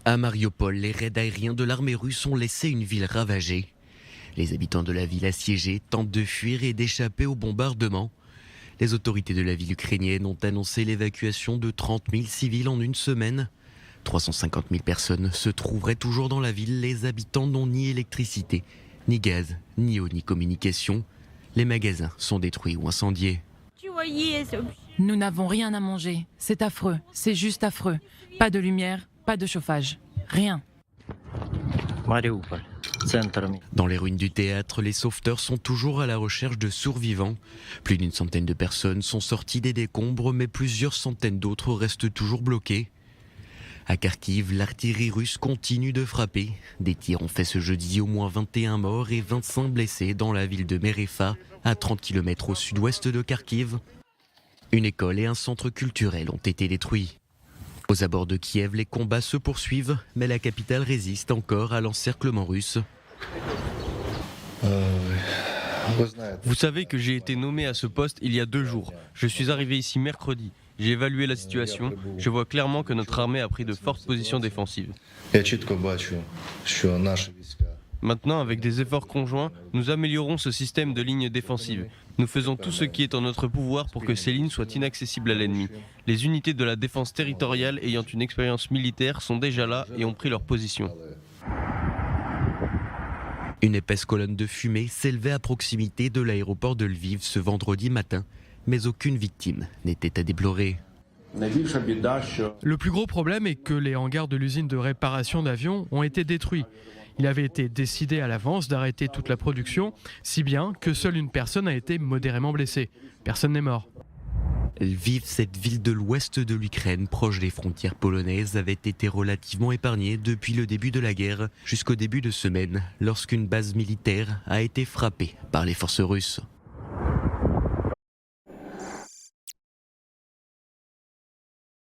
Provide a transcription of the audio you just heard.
À Mariupol, les raids aériens de l'armée russe ont laissé une ville ravagée. Les habitants de la ville assiégée tentent de fuir et d'échapper aux bombardements. Les autorités de la ville ukrainienne ont annoncé l'évacuation de 30 000 civils en une semaine. 350 000 personnes se trouveraient toujours dans la ville. Les habitants n'ont ni électricité, ni gaz, ni eau, ni communication. Les magasins sont détruits ou incendiés. Nous n'avons rien à manger. C'est affreux, c'est juste affreux. Pas de lumière, pas de chauffage, rien. Dans les ruines du théâtre, les sauveteurs sont toujours à la recherche de survivants. Plus d'une centaine de personnes sont sorties des décombres, mais plusieurs centaines d'autres restent toujours bloquées. À Kharkiv, l'artillerie russe continue de frapper. Des tirs ont fait ce jeudi au moins 21 morts et 25 blessés dans la ville de Merefa, à 30 km au sud-ouest de Kharkiv. Une école et un centre culturel ont été détruits. Aux abords de Kiev, les combats se poursuivent, mais la capitale résiste encore à l'encerclement russe. Vous savez que j'ai été nommé à ce poste il y a 2 jours. Je suis arrivé ici mercredi. J'ai évalué la situation. Je vois clairement que notre armée a pris de fortes positions défensives. Maintenant, avec des efforts conjoints, nous améliorons ce système de lignes défensives. Nous faisons tout ce qui est en notre pouvoir pour que ces lignes soient inaccessibles à l'ennemi. Les unités de la défense territoriale ayant une expérience militaire sont déjà là et ont pris leur position. Une épaisse colonne de fumée s'élevait à proximité de l'aéroport de Lviv ce vendredi matin, mais aucune victime n'était à déplorer. Le plus gros problème est que les hangars de l'usine de réparation d'avions ont été détruits. Il avait été décidé à l'avance d'arrêter toute la production, si bien que seule une personne a été modérément blessée. Personne n'est mort. Lviv, cette ville de l'ouest de l'Ukraine, proche des frontières polonaises, avait été relativement épargnée depuis le début de la guerre jusqu'au début de semaine, lorsqu'une base militaire a été frappée par les forces russes.